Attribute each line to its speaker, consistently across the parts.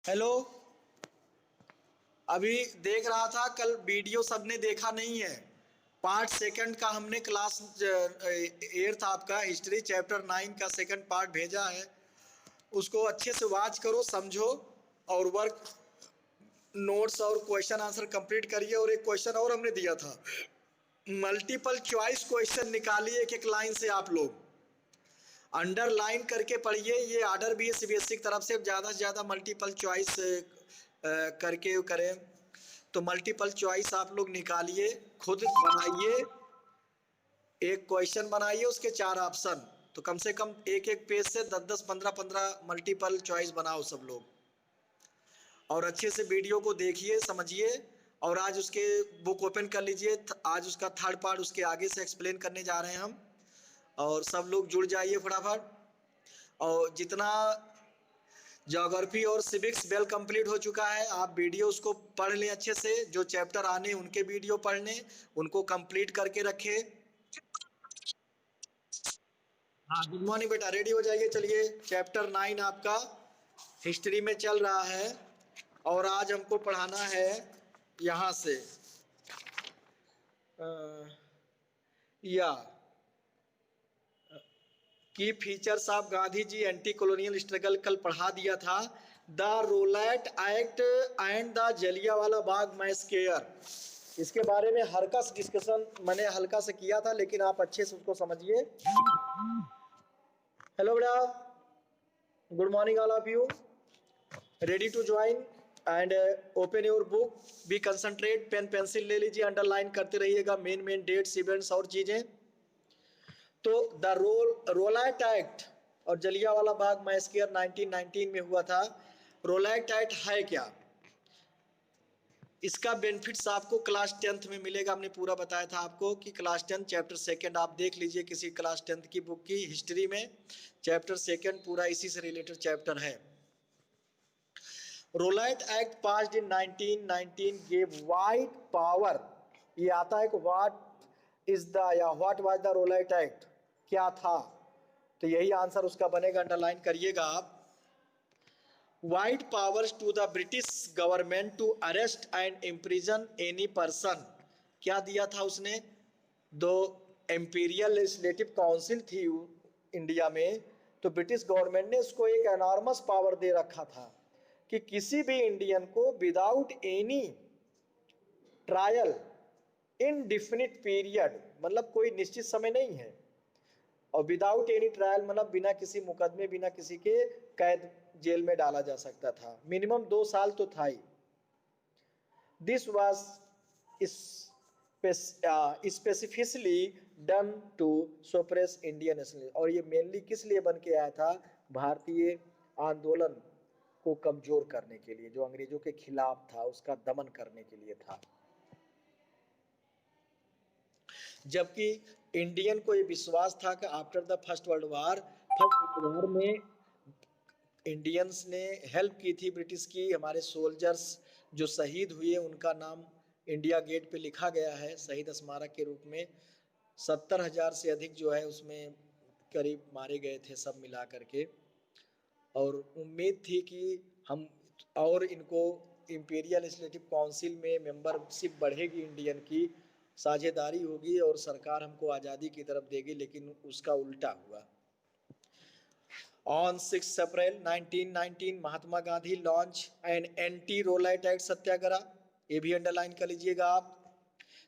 Speaker 1: Hello. अभी देख रहा था, कल वीडियो सबने देखा नहीं है। 5 सेकंड का हमने क्लास एट्थ आपका हिस्ट्री चैप्टर 9 का सेकंड पार्ट भेजा है। उसको अच्छे से वॉच करो, समझो और वर्क नोट्स और क्वेश्चन आंसर कंप्लीट करिए। और एक क्वेश्चन और हमने दिया था, मल्टीपल चॉइस क्वेश्चन निकालिए एक एक लाइन से। आप लोग अंडरलाइन करके पढ़िए। ये ऑर्डर भी है सीबीएसई की तरफ से, ज़्यादा से ज़्यादा मल्टीपल चॉइस करके करें। तो मल्टीपल चॉइस आप लोग निकालिए, खुद बनाइए। एक क्वेश्चन बनाइए, उसके 4 ऑप्शन। तो कम से कम एक एक पेज से 10-10, 15-15 मल्टीपल चॉइस बनाओ सब लोग। और अच्छे से वीडियो को देखिए, समझिए। और आज उसके बुक ओपन कर लीजिए। आज उसका थर्ड पार्ट उसके आगे से एक्सप्लेन करने जा रहे हैं हम। और सब लोग जुड़ जाइए फटाफट। और जितना ज्योग्राफी और सिविक्स वेल कंप्लीट हो चुका है, आप वीडियो उसको पढ़ लें अच्छे से। जो चैप्टर आने उनके वीडियो पढ़ लें, उनको कंप्लीट करके रखें। हाँ, गुड मॉर्निंग बेटा, रेडी हो जाइए। चलिए, चैप्टर 9 आपका हिस्ट्री में चल रहा है। और आज हमको पढ़ाना है यहाँ से या की features of Gandhi ji anti colonial struggle कल पढ़ा दिया था। The Rowlatt Act and the Jallianwala Bagh massacre, इसके बारे में हल्का सा डिस्कशन मैंने हल्का से किया था, लेकिन आप अच्छे से उसको समझिए। हेलो बेटा, good morning all of you. Ready to join and open your book, be concentrate. Pen pencil ले लीजिए, अंडरलाइन करते रहिएगा मेन डेट्स, इवेंट्स और चीजें। तो द रोलैट एक्ट और जलियांवाला बाग मैसकेयर 1919 में हुआ था। रोलैट एक्ट है क्या, इसका बेनिफिट्स आपको क्लास 10th में मिलेगा। हमने पूरा बताया था आपको कि क्लास 10 चैप्टर सेकंड आप देख लीजिए किसी क्लास 10th की बुक की हिस्ट्री में। चैप्टर सेकंड पूरा इसी से रिलेटेड चैप्टर है। Rowlatt act passed in 1919 gave wide power. ये आता है कि व्हाट इज द या what was the Rowlatt act, क्या था। तो यही आंसर उसका बनेगा, अंडरलाइन करिएगा आप। Wide powers to the British government to arrest and imprison any person. क्या दिया था उसने, दो एम्पीरियल लेजिस्लेटिव काउंसिल थी इंडिया में, तो ब्रिटिश गवर्नमेंट ने उसको एक एनॉर्मस पावर दे रखा था कि किसी भी इंडियन को without any trial indefinite period, मतलब कोई निश्चित समय नहीं है, और विदाउट एनी ट्रायल मतलब बिना किसी मुकदमे, बिना किसी के कैद जेल में डाला जा सकता था। मिनिमम 2 साल तो था ही। This was specifically done to suppress Indian nationalism. और ये मेनली किस लिए बन के आया था, भारतीय आंदोलन को कमजोर करने के लिए, जो अंग्रेजों के खिलाफ था उसका दमन करने के लिए था। जबकि इंडियन को ये विश्वास था कि after the first world war में इंडियंस ने हेल्प की थी ब्रिटिश की। हमारे सोल्जर्स जो शहीद हुए उनका नाम इंडिया गेट पे लिखा गया है शहीद स्मारक के रूप में। 70,000 से अधिक जो है उसमें करीब मारे गए थे सब मिला करके। और उम्मीद थी कि हम और इनको इंपीरियल लेजिस्लेटिव काउंसिल में मेंबरशिप बढ़ेगी, इंडियन की साझेदारी होगी और सरकार हमको आज़ादी की तरफ देगी, लेकिन उसका उल्टा हुआ। On 6 April 1919 Mahatma Gandhi launch an anti Rowlatt Act satyagraha, ये भी अंडरलाइन कर लीजिएगा आप।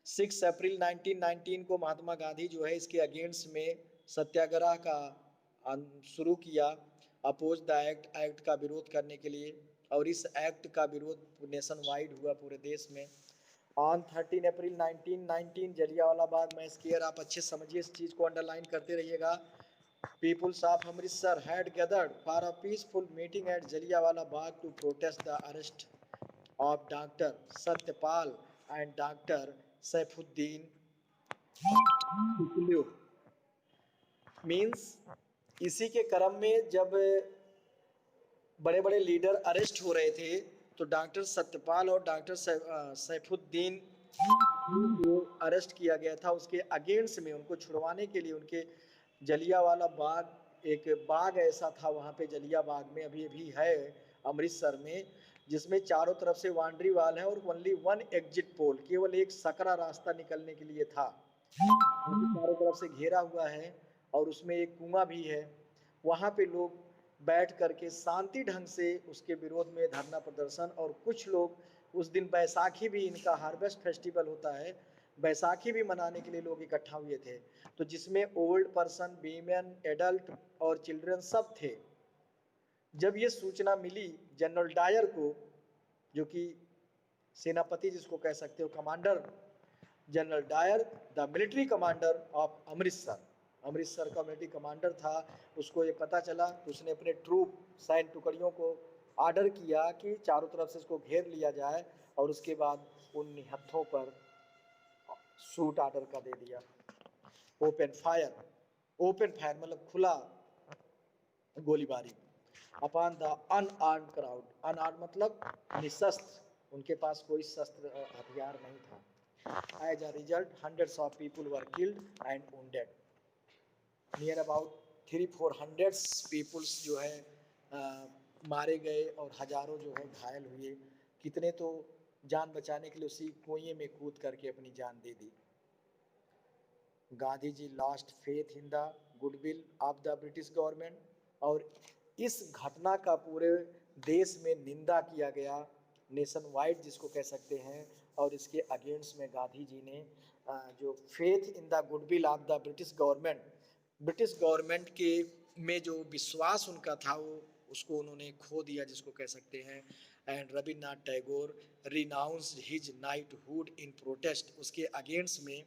Speaker 1: 6 अप्रैल 1919 को महात्मा गांधी जो है इसके अगेंस्ट में सत्याग्रह का शुरू किया, अपोज द एक्ट का विरोध करने के लिए। और इस एक्ट का विरोध नेशन वाइड हुआ पूरे देश में। ऑन 13 अप्रैल 1919 जलियांवाला बाग मैसकेयर, आप अच्छे समझिए इस चीज़ को, अंडरलाइन करते रहिएगा। Peoples of Amritsar had gathered for a peaceful meeting at Jallianwala Bagh to protest the arrest of Dr. Satyapal and Dr. Saifuddin Tupulu। Means इसी के क्रम में जब बड़े बड़े लीडर अरेस्ट हो रहे थे, तो डॉक्टर सत्यपाल और डॉक्टर सैफुद्दीन को अरेस्ट किया गया था। उसके अगेंस्ट में उनको छुड़वाने के लिए उनके जलियांवाला बाग, एक बाग ऐसा था वहाँ पे जलिया बाग में, अभी भी है, अमृतसर में, जिसमें चारों तरफ से बाउंड्री वाल है और ओनली वन एग्जिट पोल, केवल एक सकरा रास्ता निकलने के लिए था। चारों तरफ से घेरा हुआ है और उसमें एक कुआं भी है। वहाँ पे लोग बैठ करके शांति ढंग से उसके विरोध में धरना प्रदर्शन, और कुछ लोग उस दिन बैसाखी भी, इनका हार्वेस्ट फेस्टिवल होता है, बैसाखी भी मनाने के लिए लोग इकट्ठा हुए थे। तो जिसमें ओल्ड पर्सन, वीमेन, एडल्ट और चिल्ड्रन सब थे। जब ये सूचना मिली जनरल डायर को, जो कि सेनापति जिसको कह सकते हो, commander general Dyer, the military commander of Amritsar, Amritsar का मिलिट्री कमांडर था, उसको ये पता चला तो उसने अपने ट्रूप, सैन्य टुकड़ियों को आर्डर किया कि चारों तरफ से इसको घेर लिया जाए, और उसके बाद उन निहत्थों पर शूट आर्डर का दे दिया। ओपन फायर, ओपन फायर मतलब खुला गोलीबारी upon the unarmed crowd. Unarmed मतलब निशस्त्र, उनके पास कोई शस्त्र हथियार नहीं था। As a result hundreds of people were killed and wounded. Near about 300-400 peoples जो है मारे गए और हजारों जो है घायल हुए। कितने तो जान बचाने के लिए उसी कुएं में कूद करके अपनी जान दे दी। Gandhi ji lost faith in the goodwill of the British government, और इस घटना का पूरे देश में निंदा किया गया, नेशन वाइड जिसको कह सकते हैं, और इसके अगेंस्ट में गांधी जी ने जो faith in the goodwill of the British government, British government के में जो विश्वास उनका था वो उसको उन्होंने खो दिया, जिसको कह सकते हैं। And Rabindranath Tagore renounced his knighthood in protest, उसके अगेंस्ट में,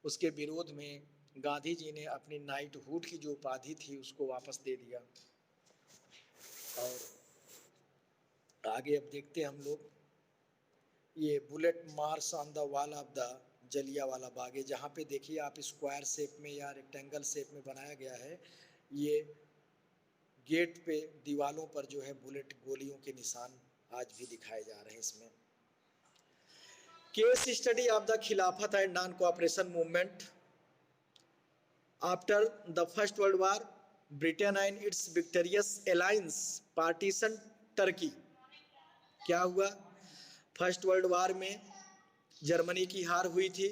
Speaker 1: उसके विरोध में गांधी जी ने अपनी नाइटहुड की जो उपाधि थी उसको वापस दे दिया। और आगे अब देखते हैं हम लोग, ये bullet marks on the wall of the Jallianwala Bagh है, जहाँ पे देखिए आप स्क्वायर शेप में या रेक्टेंगल शेप में बनाया गया है। ये गेट पे दीवालों पर जो है बुलेट गोलियों के निशान आज भी दिखाए जा रहे हैं इसमें। केस स्टडी ऑफ द खिलाफत and non cooperation movement after the first world war, Britain and it's victorious alliance partition Turkey. क्या हुआ? फर्स्ट वर्ल्ड वार में जर्मनी की हार हुई थी।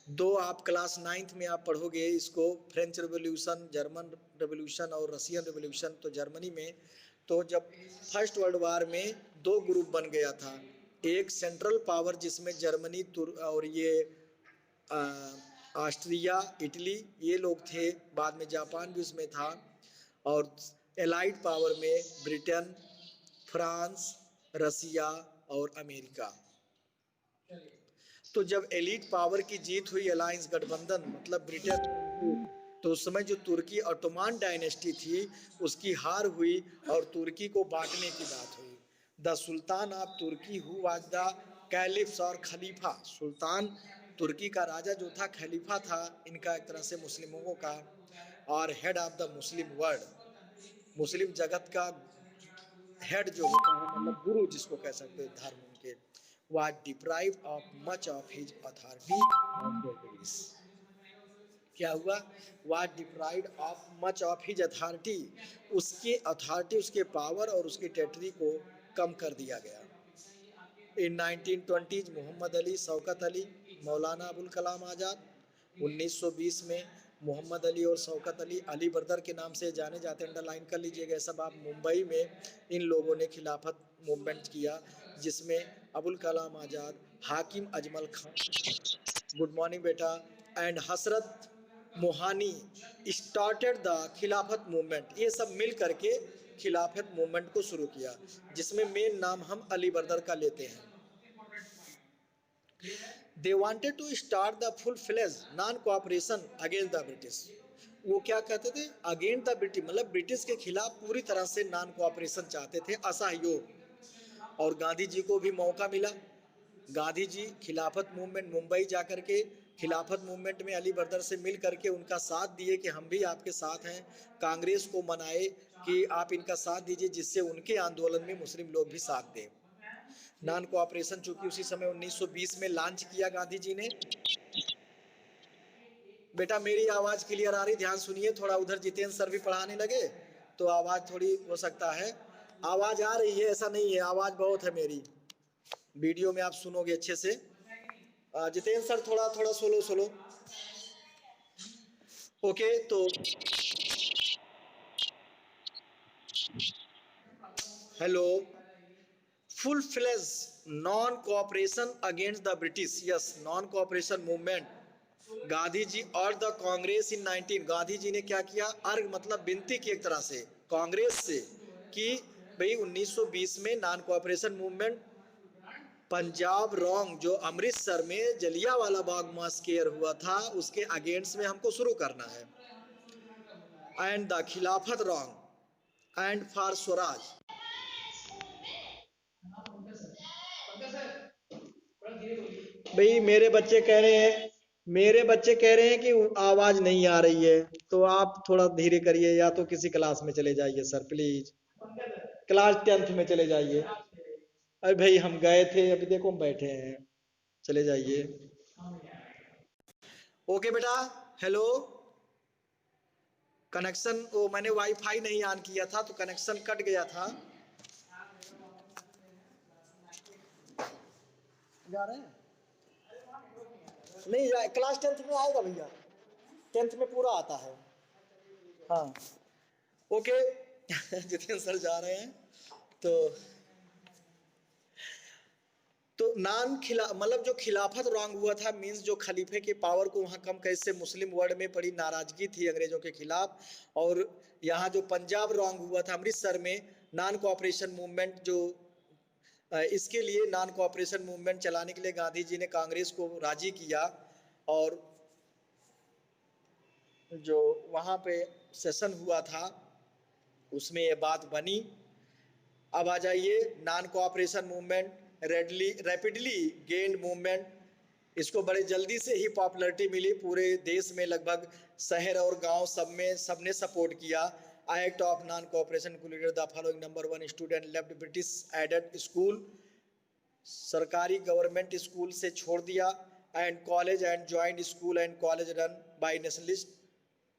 Speaker 1: दो आप क्लास 9th में आप पढ़ोगे इसको, फ्रेंच रेवोल्यूशन, जर्मन रेवोल्यूशन और रशियन रेवोल्यूशन। तो जर्मनी में तो जब फर्स्ट वर्ल्ड वार में दो ग्रुप बन गया था, एक सेंट्रल पावर जिसमें जर्मनी और ये ऑस्ट्रिया, इटली ये लोग थे, बाद में जापान भी उसमें था, और एलाइड पावर में ब्रिटेन, फ्रांस, रसिया और अमेरिका। तो जब एलीट पावर की जीत हुई, अलायंस गठबंधन मतलब ब्रिटेन, तो उस समय जो तुर्की ऑटोमान डायनेस्टी थी उसकी हार हुई और तुर्की को बांटने की बात हुई। The sultan of Turkey who was the caliphs और खलीफा, सुल्तान तुर्की का राजा जो था खलीफा था इनका, एक तरह से मुस्लिमों का, और head of the Muslim world, Muslim जगत का हेड जो होता है, मतलब गुरु जिसको कह सकते हैं धर्म उनके, was deprived of much of his authority from the British। क्या हुआ? was deprived of much of his authority, उसके अथॉरिटी, उसके पावर और उसकी टेरिटरी को कम कर दिया गया। इन 1920 मोहम्मद अली, शौकत अली, मौलाना अबुल कलाम आज़ाद। 1920 में मोहम्मद अली और शौकत अली, अली ब्रदर के नाम से जाने जाते, अंडरलाइन कर लीजिएगा सब आप। मुंबई में इन लोगों ने खिलाफत मूवमेंट किया, जिसमें अबुल कलाम आज़ाद, हाकिम अजमल खान, गुड मॉर्निंग बेटा, and Hasrat Mohani started the खिलाफत मूवमेंट। ये सब मिल करके खिलाफत मूवमेंट को शुरू किया, जिसमें मेन नाम हम अली ब्रदर का लेते हैं। They wanted to start the full-fledged non-cooperation against the British। वो क्या कहते थे? अगेंस्ट द ब्रिटिश, मतलब ब्रिटिश के खिलाफ पूरी तरह से नॉन कोऑपरेशन चाहते थे, असहयोग। और गांधी जी को भी मौका मिला। गांधी जी खिलाफत मूवमेंट, मुंबई जाकर के खिलाफत मूवमेंट में अली ब्रदर से मिल करके उनका साथ दिए कि हम भी आपके साथ हैं। कांग्रेस को मनाए कि आप इनका साथ दीजिए, जिससे उनके आंदोलन में मुस्लिम लोग भी साथ दें। नॉन कोऑपरेशन चूंकि उसी समय 1920 में लॉन्च किया गांधी जी ने। बेटा मेरी आवाज क्लियर आ रही? ध्यान सुनिए थोड़ा, उधर जितेंद्र सर भी पढ़ाने लगे तो आवाज थोड़ी हो सकता है आवाज आ रही है, ऐसा नहीं है, आवाज बहुत है मेरी, वीडियो में आप सुनोगे अच्छे से। जितेंद्र सर थोड़ा थोड़ा सोलो सोलो। ओके, तो hello. Full fledged non cooperation against the British, yes, non cooperation movement Gandhi ji और द कांग्रेस इन 19। गांधी जी ने क्या किया, अर्घ मतलब विनती की एक तरह से कांग्रेस से कि भाई 1920 में non cooperation movement Punjab wrong जो अमृतसर में जलियांवाला बाग मॉस्केयर हुआ था उसके अगेंस्ट में हमको शुरू करना है, एंड द खिलाफत रॉन्ग एंड फॉर स्वराज। भाई मेरे बच्चे कह रहे हैं कि आवाज नहीं आ रही है, तो आप थोड़ा धीरे करिए या तो किसी क्लास में चले जाइए सर प्लीज, क्लास 10th में चले जाइए। अरे भाई हम गए थे, अभी देखो हम बैठे हैं, चले जाइए। ओके बेटा, हेलो। कनेक्शन, वो मैंने वाईफाई नहीं ऑन किया था तो कनेक्शन कट गया था। जा रहे हैं नहीं क्लास 10th में आएगा भैया, 10th में पूरा आता है। हाँ ओके। जितेंद्र सर जा रहे हैं। तो नान खिला मतलब जो खिलाफत रॉन्ग हुआ था, मींस जो खलीफे के पावर को वहाँ कम कैसे, मुस्लिम वर्ल्ड में बड़ी नाराजगी थी अंग्रेजों के खिलाफ। और यहाँ जो पंजाब रॉन्ग हुआ था अमृतसर में, नॉन कोऑपरेशन मूवमेंट जो इसके लिए नॉन कोऑपरेशन मूवमेंट चलाने के लिए गांधी जी ने कांग्रेस को राजी किया, और जो वहाँ पे सेशन हुआ था उसमें ये बात बनी। अब आ जाइए, non cooperation movement rapidly gained movement, इसको बड़े जल्दी से ही पॉपुलैरिटी मिली पूरे देश में, लगभग शहर और गांव सब में सबने सपोर्ट किया। Act of non cooperation included the following, number 1 student left British aided school, सरकारी गवर्नमेंट स्कूल से छोड़ दिया, and college and joint school and college run by nationalist,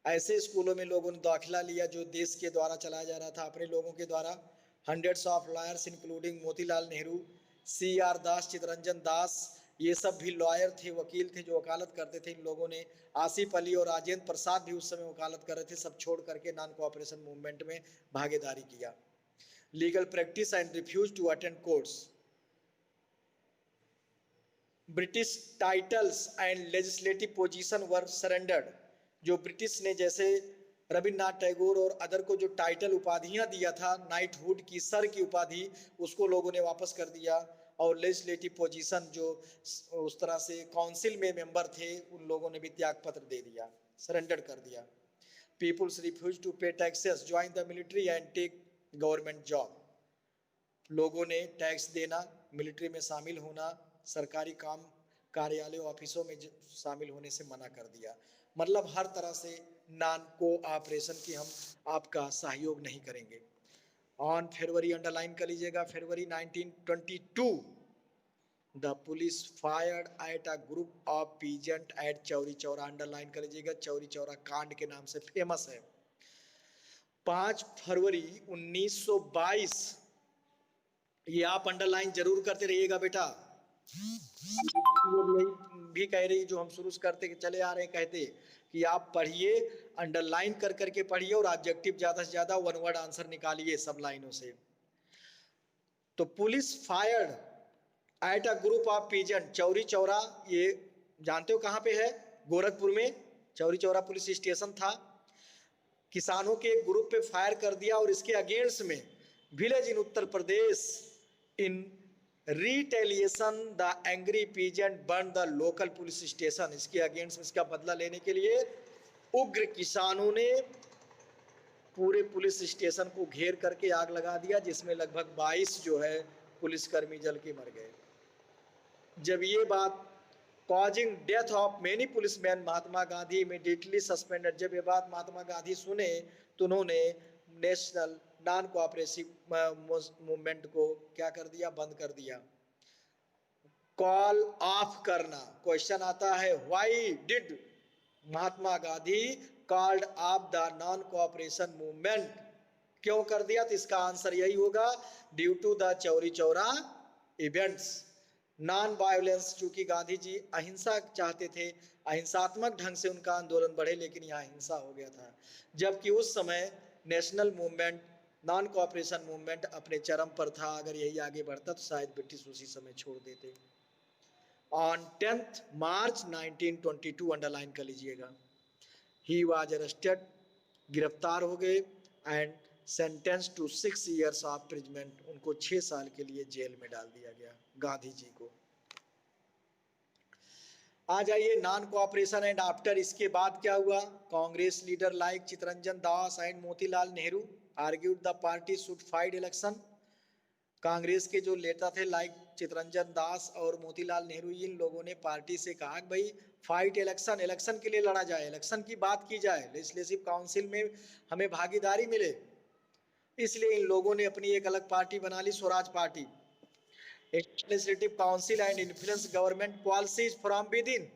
Speaker 1: ऐसे स्कूलों में लोगों ने दाखिला लिया जो देश के द्वारा चलाया जा रहा था, अपने लोगों के द्वारा। Hundreds of lawyers including Motilal Nehru, C R Das, Chittaranjan Das, ये सब भी लॉयर थे, वकील थे जो वकालत करते थे। इन लोगों ने, आसिफ अली और राजेंद्र प्रसाद भी उस समय वकालत कर रहे थे, सब छोड़ करके नॉन कोऑपरेशन मूवमेंट में भागीदारी किया। Legal practice and refuse to attend courts, British titles and legislative position were surrendered, जो ब्रिटिश ने जैसे रविन्द्रनाथ टैगोर और अदर को जो टाइटल उपाधियां दिया था, नाइटहुड की, सर की उपाधि, उसको लोगों ने वापस कर दिया। और लेजिस्लेटिव पोजीशन जो उस तरह से काउंसिल में मेंबर थे, उन लोगों ने भी त्याग पत्र दे दिया, सरेंडर कर दिया। Peoples refuse to pay taxes, join the military and take government job, लोगों ने टैक्स देना, मिलिट्री में शामिल होना, सरकारी काम कार्यालय ऑफिसों में शामिल होने से मना कर दिया। मतलब हर तरह से नॉन कोऑपरेशन की हम आपका सहयोग नहीं करेंगे। ऑन फरवरी, अंडरलाइन कर लीजिएगा, फरवरी 1922 the police fired at a group of peasant at Chauri Chaura, underline कर लीजिएगा, चौरी चौरा कांड के नाम से फेमस है। 5 फरवरी 1922, ये आप अंडरलाइन जरूर करते रहिएगा बेटा। यही भी कह रही जो हम शुरू करते चले आ रहे हैं, कहते कि आप पढ़िए, अंडरलाइन कर करके पढ़िए, और ऑब्जेक्टिव ज्यादा से ज्यादा वन वर्ड आंसर निकालिए सब लाइनों से। तो police fired at a group of peasant, Chauri Chaura, ये जानते हो कहां पे है, गोरखपुर में चौरी चौरा पुलिस स्टेशन था। किसानों के एक ग्रुप पे फायर कर दिया, और इसके अगेंस्ट में village in Uttar Pradesh, in retaliation the angry peasant burn the local police station, इसके अगेंस्ट में, इसका बदला लेने के लिए उग्र किसानों ने पूरे पुलिस स्टेशन को घेर करके आग लगा दिया, जिसमें लगभग 22 जो है पुलिसकर्मी जल के मर गए। जब ये बात, causing death of many policeman, Mahatma Gandhi immediately suspended, जब ये बात महात्मा गांधी सुने तो उन्होंने नेशनल नॉन कोऑपरेटिव मूवमेंट को क्या कर दिया, बंद कर दिया। कॉल ऑफ करना, क्वेश्चन आता है, why did Mahatma Gandhi called off the non cooperation movement, क्यों कर दिया? तो इसका आंसर यही होगा, due to the Chauri Chaura events. Non violence, चूंकि गांधी जी अहिंसा चाहते थे, अहिंसात्मक ढंग से उनका आंदोलन बढ़े, लेकिन यहाँ हिंसा हो गया था। जबकि उस समय national movement, non cooperation movement अपने चरम पर था। अगर यही आगे बढ़ता तो शायद ब्रिटिश उसी समय छोड़ देते। ऑन 10 मार्च 1922, अंडरलाइन कर लीजिएगा, ही वाज अरेस्टेड, गिरफ्तार हो गए, and sentence to 6 years of imprisonment, उनको 6 साल के लिए जेल में डाल दिया गया गांधी जी को। आ जाइए नॉन कोऑपरेशन एंड आफ्टर, इसके बाद क्या हुआ? Congress leader like Chittaranjan Das and Motilal Nehru argued the party should fight election. Congress के जो नेता थे लाइक चितरंजन दास और मोतीलाल नेहरू, इन लोगों ने पार्टी से कहा कि भाई फाइट इलेक्शन, इलेक्शन के लिए लड़ा जाए, इलेक्शन की बात की जाए, लेजिस्लेटिव काउंसिल में हमें भागीदारी मिले। इसलिए इन लोगों ने अपनी एक अलग पार्टी बना ली, Swaraj party. Legislative council and influence government policies from within.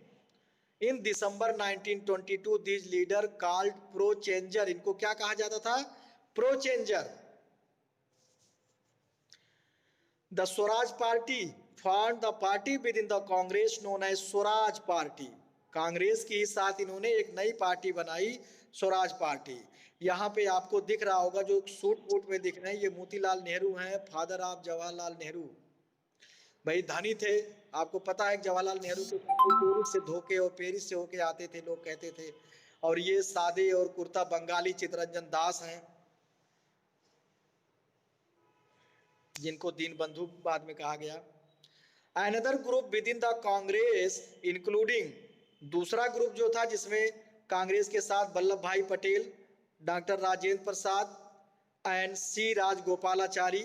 Speaker 1: In December 1922 this leader called pro changer, इनको क्या कहा जाता था? Pro changer. The Swaraj party form the party within the Congress known as Swaraj party. Congress के साथ इन्होंने एक नई पार्टी बनाई, स्वराज पार्टी। यहाँ पे आपको दिख रहा होगा जो सूट बूट में दिख रहे हैं, ये मोतीलाल नेहरू हैं, फादर ऑफ जवाहरलाल नेहरू। भाई धनी थे, आपको पता है जवाहरलाल नेहरू को पेरिस से धोके और पेरिस से होके आते थे, लोग कहते थे। और ये सादे और कुर्ता बंगाली चितरंजन दास हैं, जिनको दीन बंधु बाद में कहा गया। Another group within the Congress including, दूसरा ग्रुप जो था जिसमें कांग्रेस के साथ Vallabhbhai Patel, doctor Rajendra Prasad and C Rajagopalachari,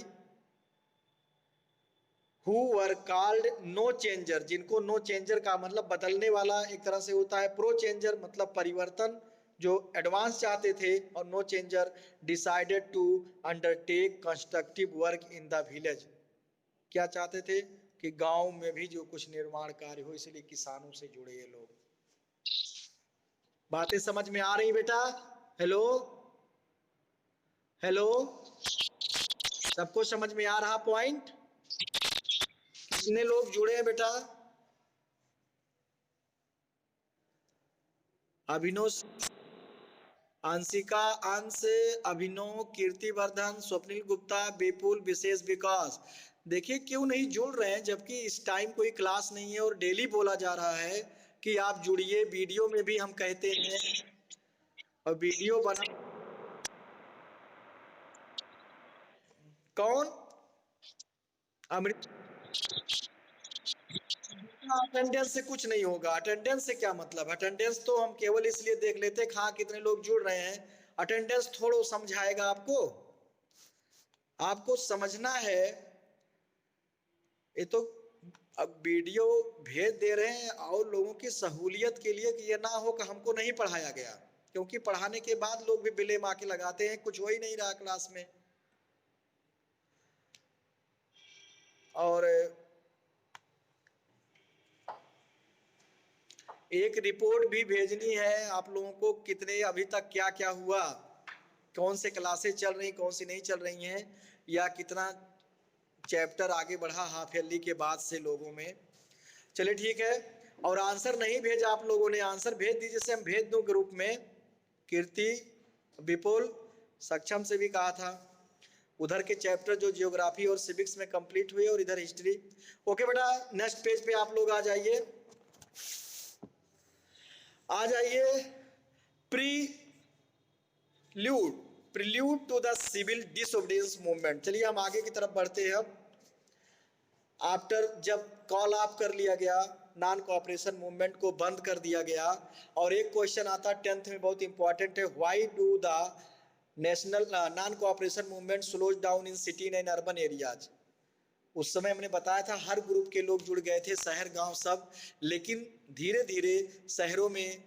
Speaker 1: who were called no changer, जिनको नो चेंजर का मतलब बदलने वाला एक तरह से होता है, प्रो चेंजर मतलब परिवर्तन, जो एडवांस चाहते थे, और no changer decided to undertake constructive work in the village. क्या चाहते थे? कि गांव में भी जो कुछ निर्माण कार्य हो, इसलिए किसानों से जुड़े ये लोग। बातें समझ में आ रही बेटा? हेलो हेलो, सबको समझ में आ रहा पॉइंट? कितने लोग जुड़े हैं बेटा? अभिनव, अंशिका, अंश, अभिनव, कीर्तिवर्धन, स्वप्निल गुप्ता, विपुल, विशेष विकास। देखिए क्यों नहीं जुड़ रहे हैं, जबकि इस टाइम कोई क्लास नहीं है और डेली बोला जा रहा है कि आप जुड़िए। वीडियो में भी हम कहते हैं, और वीडियो बना कौन? अमृत। अटेंडेंस से कुछ नहीं होगा। अटेंडेंस से क्या मतलब? अटेंडेंस तो हम केवल इसलिए देख लेते हैं हाँ कितने लोग जुड़ रहे हैं। अटेंडेंस थोड़ा समझाएगा आपको, आपको समझना है। ये तो अब वीडियो भेज दे रहे हैं और लोगों की सहूलियत के लिए, कि ये ना हो कि हमको नहीं पढ़ाया गया, क्योंकि पढ़ाने के बाद लोग भी बिले माँ के लगाते हैं, कुछ हो ही नहीं रहा क्लास में। और एक रिपोर्ट भी भेजनी है आप लोगों को, कितने अभी तक क्या क्या हुआ, कौन से क्लासेस चल रही, कौन सी नहीं चल रही हैं, या कितना चैप्टर आगे बढ़ा हाफ ईयरली के बाद से लोगों में। चलिए ठीक है। और आंसर नहीं भेजा आप लोगों ने, आंसर भेज दीजिए, जैसे हम भेज दूं ग्रुप में। कीर्ति, विपुल, सक्षम से भी कहा था। उधर के चैप्टर जो जियोग्राफी और सिविक्स में कंप्लीट हुए, और इधर हिस्ट्री। ओके बेटा, नेक्स्ट पेज पे आप लोग आ जाइए, आ जाइए। Prelude to the civil disobedience movement. चलिए हम आगे की तरफ बढ़ते हैं। अब आफ्टर, जब कॉल ऑफ कर लिया गया, नॉन कोऑपरेशन मूवमेंट को बंद कर दिया गया, और एक क्वेश्चन आता 10th में, बहुत इंपॉर्टेंट है, why do the national non cooperation movement slows down in city and urban areas. उस समय हमने बताया था हर ग्रुप के लोग जुड़ गए थे, शहर गांव सब, लेकिन धीरे धीरे शहरों में,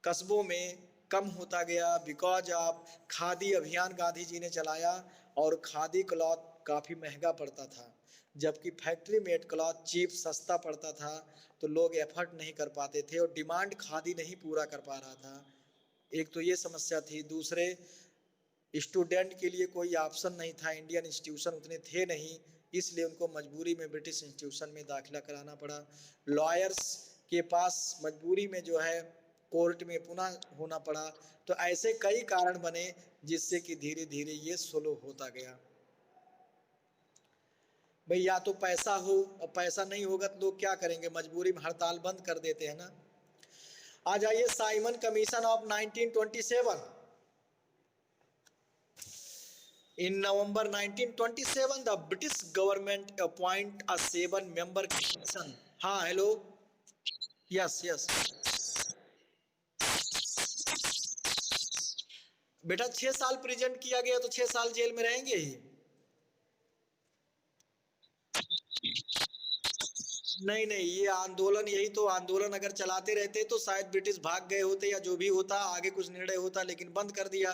Speaker 1: कस्बों में कम होता गया, बिकॉज ऑफ खादी अभियान गांधी जी ने चलाया, और खादी क्लॉथ काफ़ी महंगा पड़ता था, जबकि फैक्ट्री मेड क्लॉथ चीप सस्ता पड़ता था, तो लोग एफर्ट नहीं कर पाते थे, और डिमांड खादी नहीं पूरा कर पा रहा था। एक तो ये समस्या थी। दूसरे, स्टूडेंट के लिए कोई ऑप्शन नहीं था, इंडियन इंस्टीट्यूशन उतने थे नहीं, इसलिए उनको मजबूरी में ब्रिटिश इंस्टीट्यूशन में दाखिला कराना पड़ा। लॉयर्स के पास मजबूरी में जो है कोर्ट में पुनः होना पड़ा। तो ऐसे कई कारण बने जिससे कि धीरे धीरे ये स्लो होता गया। भाई या तो पैसा हो, और पैसा नहीं होगा तो लोग क्या करेंगे, मजबूरी में हड़ताल बंद कर देते हैं ना। आ जाइए Simon commission of 1927। In November 1927, the British government appoint a 7-member commission. हाँ हेलो, यस यस। बेटा 6 साल प्रेजेंट किया गया तो 6 साल जेल में रहेंगे ही। नहीं नहीं, ये आंदोलन, यही तो आंदोलन अगर चलाते रहते तो शायद ब्रिटिश भाग गए होते या जो भी होता, आगे कुछ निर्णय होता, लेकिन बंद कर दिया।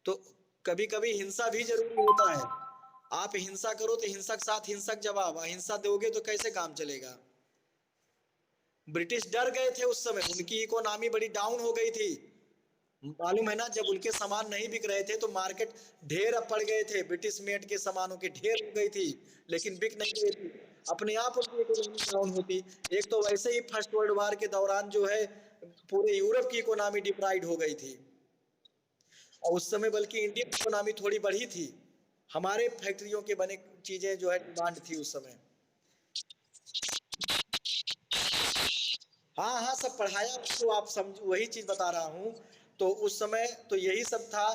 Speaker 1: तो कभी कभी हिंसा भी जरूरी होता है। आप हिंसा करो तो हिंसक साथ हिंसक जवाब, अहिंसा दोगे तो कैसे काम चलेगा। ब्रिटिश डर गए थे उस समय, उनकी इकोनॉमी बड़ी डाउन हो गई थी, मालूम है ना। जब उनके सामान नहीं बिक रहे थे तो मार्केट ढेर पड़ गए थे, ब्रिटिश मेड के सामानों की ढेर हो गई थी, लेकिन बिक नहीं रही थी। अपने आप उनकी इकोनॉमी डाउन होती। एक तो वैसे ही फर्स्ट वर्ल्ड वार के दौरान जो है पूरे यूरोप की इकोनॉमी डिप्राइड हो गई थी, और उस समय बल्कि इंडियन इकोनॉमी थोड़ी बढ़ी थी। हमारे फैक्ट्रियों के बने चीजें जो है डिमांड थी उस समय। हाँ हाँ, सब पढ़ाया तो आप समझ, वही चीज बता रहा हूँ। तो उस समय तो यही सब था।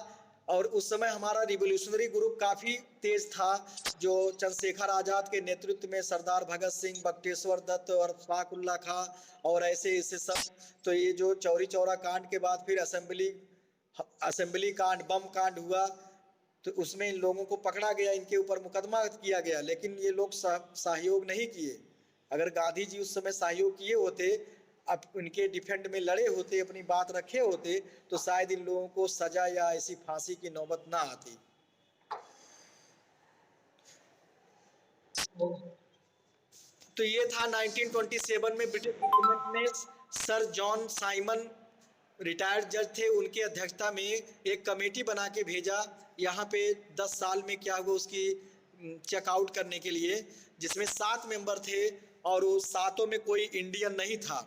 Speaker 1: और उस समय हमारा रिवोल्यूशनरी ग्रुप काफी तेज था, जो चंद्रशेखर आजाद के नेतृत्व में सरदार भगत सिंह, बख्तेश्वर दत्त और अशफाकुल्ला खां और ऐसे ऐसे सब। तो ये जो चौरी चौरा कांड के बाद फिर असेंबली असेंबली कांड, बम कांड हुआ, तो उसमें इन लोगों को पकड़ा गया, इनके ऊपर मुकदमा किया गया, लेकिन ये लोग सहयोग नहीं किए। अगर गांधी जी उस समय सहयोग किए होते, अब उनके डिफेंड में लड़े होते, अपनी बात रखे होते, तो शायद इन लोगों को सजा या ऐसी फांसी की नौबत ना आती। तो ये था 1927 में ब्रिटिश गवर्नमेंट ने सर जॉन साइमन, रिटायर्ड जज थे, उनकी अध्यक्षता में एक कमेटी बना के भेजा यहाँ पे 10 साल में क्या हुआ उसकी चेकआउट करने के लिए, जिसमें 7 मेंबर थे और वो सातों में कोई इंडियन नहीं था।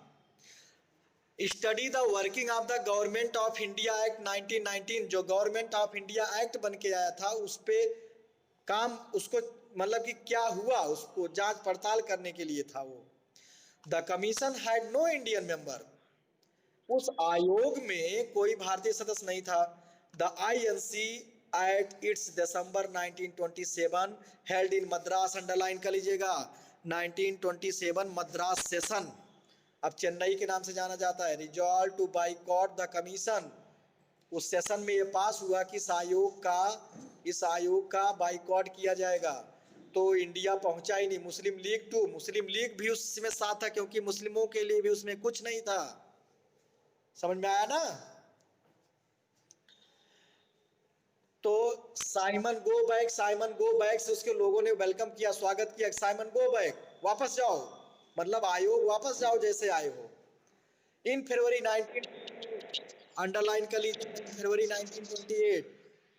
Speaker 1: Study the working of the government of India act 1919, जो गवर्नमेंट ऑफ इंडिया एक्ट बन के आया था उस पे काम, उसको मतलब कि क्या हुआ उसको जांच पड़ताल करने के लिए था वो। The commission had no Indian member, उस आयोग में कोई भारतीय सदस्य नहीं था। The INC at its December 1927 held in Madras, underline कर लीजिएगा 1927 मद्रास सेशन, अब चेन्नई के नाम से जाना जाता है, resolve to boycott the commission. उस सेशन में ये पास हुआ कि इस आयोग का बाइकॉट किया जाएगा। तो इंडिया पहुंचा ही नहीं। मुस्लिम लीग भी उसमें साथ था, क्योंकि मुस्लिमों के लिए भी उसमें कुछ नहीं था। समझ में आया ना। तो साइमन गो बैक से उसके लोगों ने वेलकम किया, स्वागत किया, साइमन गो बैक, वापस जाओ, मतलब आयोग वापस जाओ जैसे आए हो। इन फरवरी 19, अंडरलाइन कर लीजिए, फरवरी 1928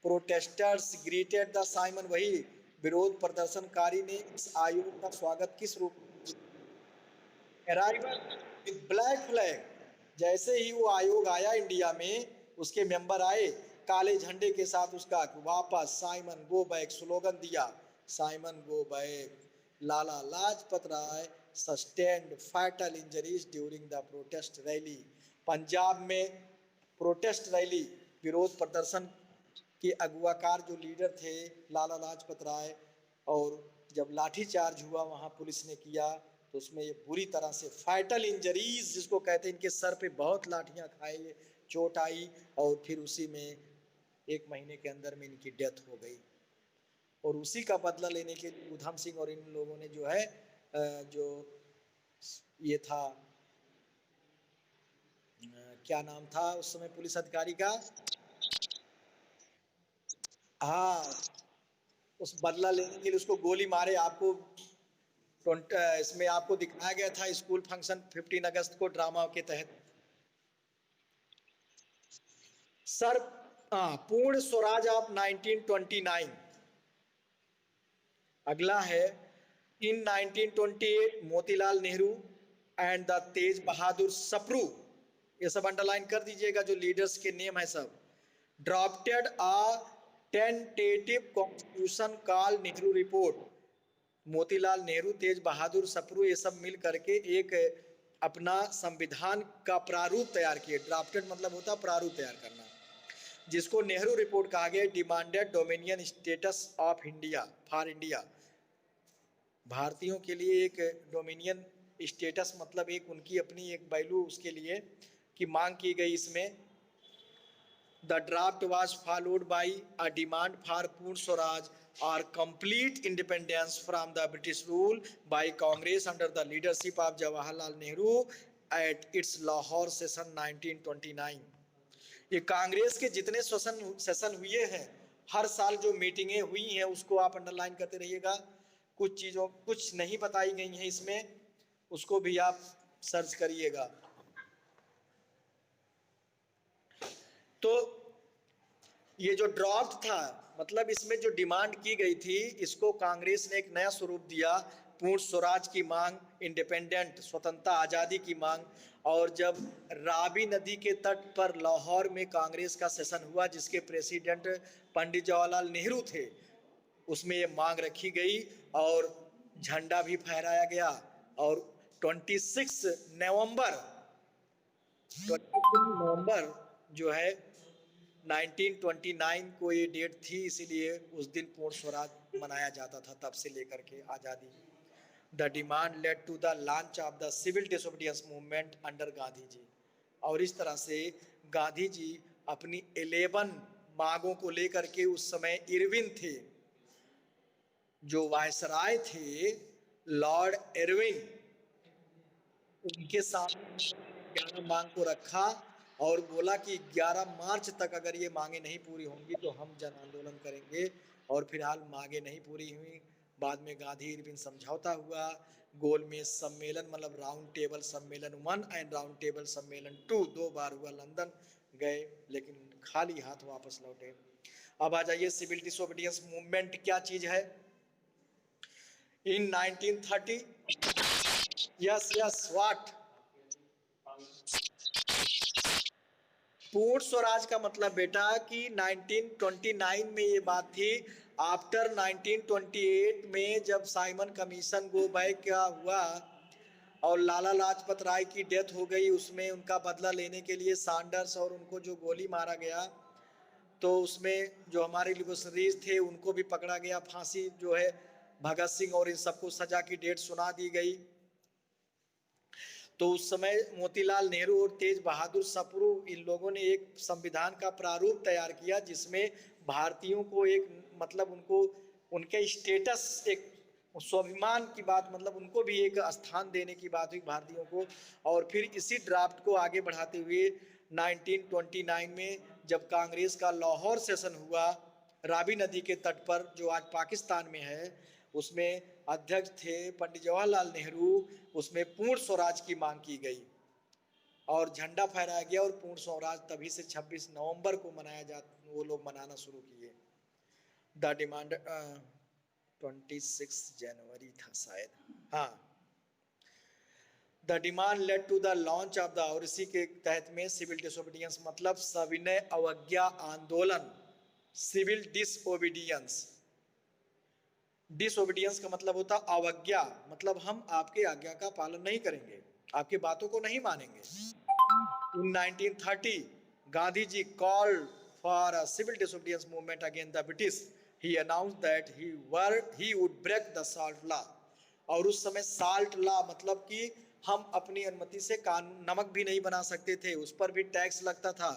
Speaker 1: प्रोटेस्टर्स ग्रीटेड द साइमन, वही विरोध प्रदर्शनकारी ने इस आयोग का स्वागत किस रूप में, अराइवल विद ब्लैक फ्लैग, जैसे ही वो आयोग आया इंडिया में, उसके मेंबर आए काले झंडे के साथ, उसका वापस साइमन गो बैक स्लोगन दिया, Simon go back. Lala Lajpat Rai sustained fatal injuries during the protest rally, Punjab में प्रोटेस्ट रैली, विरोध प्रदर्शन के अगुवाकार जो लीडर थे लाला लाजपत राय, और जब लाठीचार्ज हुआ वहाँ पुलिस ने किया, तो उसमें ये बुरी तरह से फैटल इंजरीज जिसको कहते हैं, इनके सर पे बहुत लाठियां खाई, चोट आई, और फिर उसी में 1 महीने के अंदर में इनकी डेथ हो गई। और उसी का बदला लेने के लिए उधम सिंह और इन लोगों ने जो है जो ये था, क्या नाम था उस समय पुलिस अधिकारी का, हाँ, उस बदला लेने के लिए उसको गोली मारे। आपको इसमें आपको दिखाया गया था स्कूल फंक्शन 15 अगस्त को ड्रामा के तहत। सर हाँ, पूर्ण स्वराज ऑफ 1929। अगला है इन 1928 मोतीलाल नेहरू एंड द तेज बहादुर सप्रू, ये सब अंडरलाइन कर दीजिएगा जो लीडर्स के नेम है सब। Drafted a tentative constitution call Nehru report. Motilal Nehru, Tej Bahadur Sapru, ये सब मिल करके एक अपना संविधान का प्रारूप तैयार किए। ड्राफ्टेड मतलब होता प्रारूप तैयार करना, जिसको नेहरू रिपोर्ट कहा गया। Demanded dominion status of India for India, भारतीयों के लिए एक डोमिनियन स्टेटस मतलब एक उनकी अपनी एक वैल्यू उसके लिए की मांग की गई इसमें। The draft was followed by a demand for पूर्ण स्वराज और complete independence from the British rule by Congress under the leadership of Jawaharlal Nehru at its Lahore session 1929। ये कांग्रेस के जितने सेशन हुए हैं, हर साल जो मीटिंगें हुई हैं उसको आप अंडरलाइन करते रहिएगा। कुछ चीज़ों कुछ नहीं बताई गई हैं इसमें, उसको भी आप सर्च करिएगा। तो ये जो ड्राफ्ट था मतलब इसमें जो डिमांड की गई थी, इसको कांग्रेस ने एक नया स्वरूप दिया। पूर्ण स्वराज की मांग, इंडिपेंडेंट स्वतंत्रता आज़ादी की मांग। और जब रावी नदी के तट पर लाहौर में कांग्रेस का सेशन हुआ जिसके प्रेसिडेंट पंडित जवाहरलाल नेहरू थे, उसमें ये मांग रखी गई और झंडा भी फहराया गया। और 26 नवंबर जो है 1929 को ये डेट थी, इसीलिए उस दिन पूर्ण स्वराज मनाया जाता था तब से लेकर के आज़ादी। The demand led to the launch of the civil disobedience movement under Gandhi ji. और इस तरह से गांधी जी अपनी 11 मांगों को लेकर के, उस समय इरविन थे जो वायसराय थे, लॉर्ड इरविन, उनके सामने 11 मांग को रखा और बोला कि 11 मार्च तक अगर ये मांगे नहीं पूरी होंगी तो हम जन आंदोलन करेंगे। और फिलहाल मांगे नहीं पूरी हुई। बाद में गांधी इरविन समझौता हुआ। गोलमेज सम्मेलन मतलब राउंड टेबल सम्मेलन 1 एंड राउंड टेबल सम्मेलन 2 2 बार हुआ। लंदन गए लेकिन खाली हाथ वापस लौटे। अब आ जाइए सिविल डिसोबीडियंस मूवमेंट क्या चीज है। इन 1930 यस व्हाट पूर्ण स्वराज का मतलब बेटा कि 1929 में ये बात थी। आफ्टर 1928 में जब साइमन कमीशन गो बैक क्या हुआ और लाला लाजपत राय की डेथ हो गई, उसमें उनका बदला लेने के लिए सैंडर्स और उनको जो गोली मारा गया, तो उसमें जो हमारे लिबरेशनरीज थे उनको भी पकड़ा गया। फांसी जो है भगत सिंह और इन सबको सजा की डेट सुना दी गई। तो उस समय मोतीलाल नेहरू और तेज बहादुर सप्रू इन लोगों ने एक संविधान का प्रारूप तैयार किया जिसमें भारतीयों को एक मतलब उनको उनके स्टेटस, एक स्वाभिमान की बात, मतलब उनको भी एक स्थान देने की बात हुई भारतीयों को। और फिर इसी ड्राफ्ट को आगे बढ़ाते हुए 1929 में जब कांग्रेस का लाहौर सेशन हुआ रावी नदी के तट पर जो आज पाकिस्तान में है, उसमें अध्यक्ष थे पंडित जवाहरलाल नेहरू। उसमें पूर्ण स्वराज की मांग की गई और झंडा फहराया गया। और पूर्ण स्वराज तभी से 26 नवंबर को मनाया जा वो लोग मनाना शुरू किए। द डिमांड 26 जनवरी था शायद, हाँ। The demand led to the launch of the, और इसी के तहत में सिविल डिसोबीडियंस मतलब सविनय अवज्ञा आंदोलन, सिविल डिसओबीडियंस। डिसओबीडियंस का मतलब होता अवज्ञा, मतलब हम आपके आज्ञा का पालन नहीं करेंगे, आपकी बातों को नहीं मानेंगे। In 1930, Gandhi ji called for a civil disobedience movement against the British. He announced that he would break the SALT law. और उस समय साल्ट लॉ मतलब कि हम अपनी अनुमति से कानून नमक भी नहीं बना सकते थे, उस पर भी टैक्स लगता था।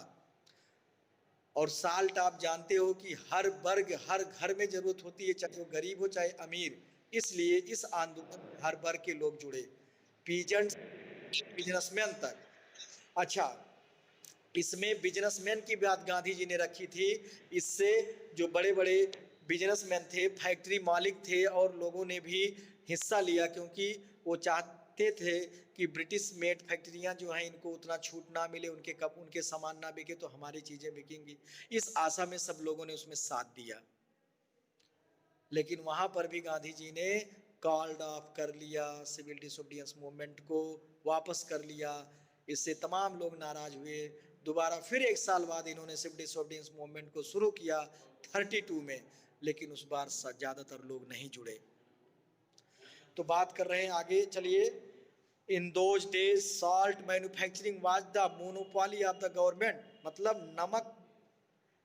Speaker 1: और साल्ट आप जानते हो कि हर वर्ग हर घर में जरूरत होती है, चाहे वो गरीब हो चाहे अमीर। इसलिए इस आंदोलन में हर वर्ग के लोग जुड़े, पीजेंट बिजनेसमैन तक। अच्छा, इसमें बिजनेसमैन की बात गांधी जी ने रखी थी। इससे जो बड़े बड़े बिजनेसमैन थे, फैक्ट्री मालिक थे और लोगों ने भी हिस्सा लिया, क्योंकि वो चाहते थे कि ब्रिटिश मेड फैक्ट्रियां जो हैं इनको उतना छूट ना मिले, उनके सामान ना बिके तो हमारी चीजें बिकेंगी। इस आशा में सब लोगों ने उसमें साथ दिया, लेकिन वहां पर भी गांधी जी ने कॉल्ड ऑफ कर लिया, सिविल डिसोबीडियंस मूवमेंट को वापस कर लिया। इससे तमाम लोग नाराज हुए। दोबारा फिर 1 साल बाद इन्होंने सिविल डिसोबीडियंस मूवमेंट को शुरू किया 32 में, लेकिन उस बार ज्यादातर लोग नहीं जुड़े। तो बात कर रहे हैं आगे, चलिए। In those days salt manufacturing was the monopoly of the government, मतलब नमक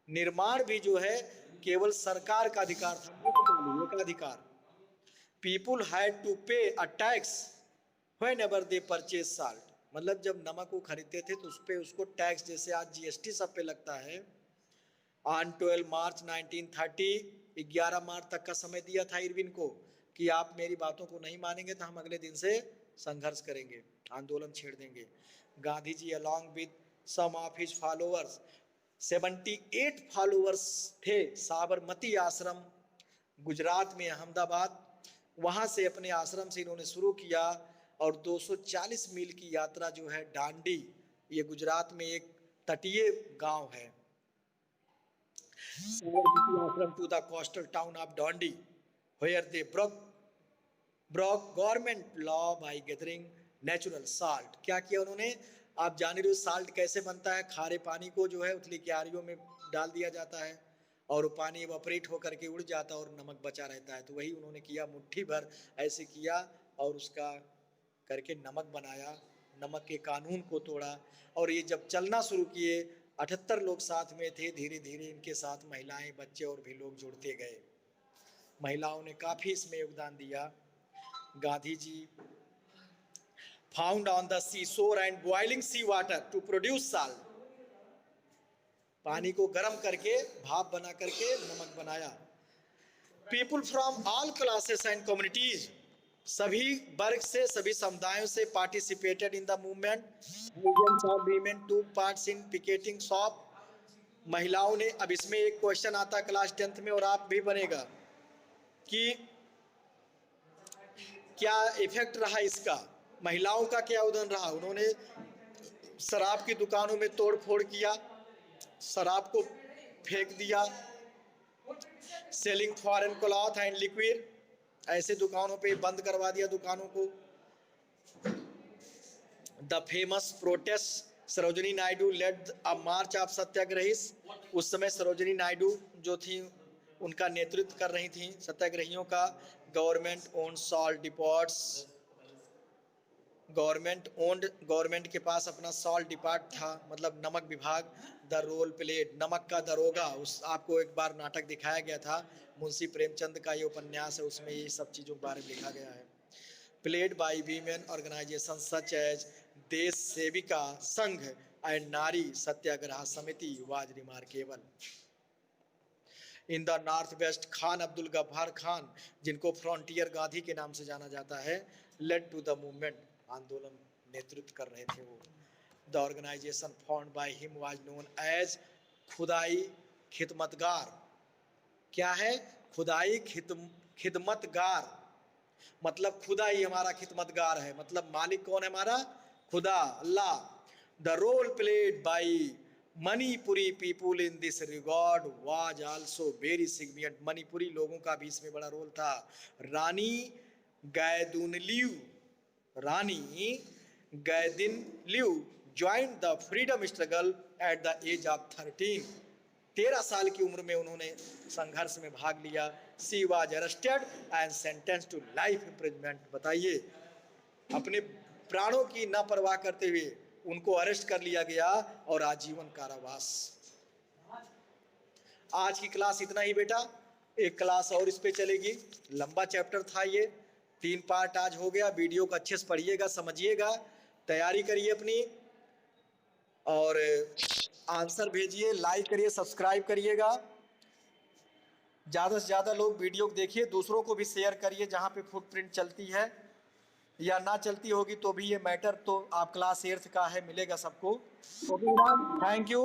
Speaker 1: निर्माण भी जो है केवल सरकार का अधिकार था, मोनोपोली का अधिकार। पीपुल हैड टू पे a tax whenever they purchase salt, मतलब जब नमक को खरीदते थे तो उस पे उसको टैक्स, जैसे आज जीएसटी सब पे लगता है। ऑन 12 मार्च 1930, 11 मार्च तक का समय दिया था इरविन को कि आप मेरी बातों को नहीं मानेंगे तो हम अगले दिन से संघर्ष करेंगे, आंदोलन छेड़ देंगे। Gandhi ji along with some of his followers, 78 followers थे, साबरमती आश्रम गुजरात में अहमदाबाद, वहां से अपने आश्रम से इन्होंने शुरू किया और 240 मील की यात्रा जो है डांडी, ये गुजरात में एक तटीय गांव है, ashram to the coastal town of Dandi where they broke government law by gathering natural salt. क्या किया उन्होंने, आप जान रहे हो साल्ट कैसे बनता है, खारे पानी को जो है उथली क्यारियों में डाल दिया जाता है और पानी इवापोरेट होकर के उड़ जाता है और नमक बचा रहता है। तो वही उन्होंने किया, मुट्ठी भर ऐसे किया और उसका करके नमक बनाया, नमक के कानून को तोड़ा। और ये जब चलना शुरू किए, 78 लोग साथ में थे, धीरे धीरे इनके साथ महिलाएं, बच्चे और भी लोग जुड़ते गए। महिलाओं ने काफी इसमें योगदान दिया। Gandhi ji found on the sea shore and boiling sea water to produce salt, पानी को गर्म करके भाप बना करके नमक बनाया। People from all classes and communities, सभी वर्ग से, सभी समुदायों से participated in the movement. Women took parts in picketing shop, महिलाओं ने, अब इसमें एक क्वेश्चन आता है क्लास 10th में और आप भी बनेगा कि क्या इफेक्ट रहा इसका, महिलाओं का क्या उदाहरण रहा। उन्होंने शराब की दुकानों में तोड़ फोड़ किया, शराब को फेंक दिया, selling foreign cloth and liquor, ऐसे दुकानों पे बंद करवा दिया दुकानों को। The famous protest Sarojini Naidu led a march of satyagrahi, उस समय सरोजिनी नायडू जो थी उनका नेतृत्व कर रही थी सत्याग्रहियों का। गवर्नमेंट ओन्ड सॉल्ट डिपोट्स, गवर्नमेंट के पास अपना सॉल्ट डिपार्ट था, मतलब नमक विभाग। द रोल प्लेड, नमक का दरोगा, उस आपको एक बार नाटक दिखाया गया था, मुंशी प्रेमचंद का ये उपन्यास है, उसमें ये सब चीज़ों के बारे में लिखा गया है। Played by women organisation such as Desh Sevika Sangh and Nari Satyagraha Samiti was remarkable. In the north west, Khan Abdul Ghaffar Khan, जिनको फ्रंटियर गांधी के नाम से जाना जाता है, लेड टू द मूवमेंट, आंदोलन नेतृत्व कर रहे थे वो। The organisation found by him was known as Khudai Khidmatgar. क्या है, खुदाई खिदमतगार, मतलब खुदा ही हमारा खिदमतगार है, मतलब मालिक कौन है हमारा, खुदा, Allah. The role played by Manipuri people in this regard was also very significant, Manipuri लोगों का भी इसमें बड़ा रोल था। Rani Gaidinliu, Rani Gaidinliu joined the freedom struggle at the age of 13, 13 साल की उम्र में उन्होंने संघर्ष में भाग लिया। She was arrested and sentence to life imprisonment, बताइए, अपने प्राणों की न परवाह करते हुए उनको अरेस्ट कर लिया गया और आजीवन कारावास। आज की क्लास इतना ही बेटा, एक क्लास और इस पे चलेगी, लंबा चैप्टर था ये, 3 पार्ट आज हो गया। वीडियो को अच्छे से पढ़िएगा, समझिएगा, तैयारी करिए अपनी और आंसर भेजिए, लाइक करिए, सब्सक्राइब करिएगा। ज़्यादा से ज़्यादा लोग वीडियो को देखिए, दूसरों को भी शेयर करिए, जहाँ पे फुटप्रिंट चलती है या ना चलती होगी तो भी ये मैटर तो आप क्लास 8th का है, मिलेगा सबको। Okay, thank you.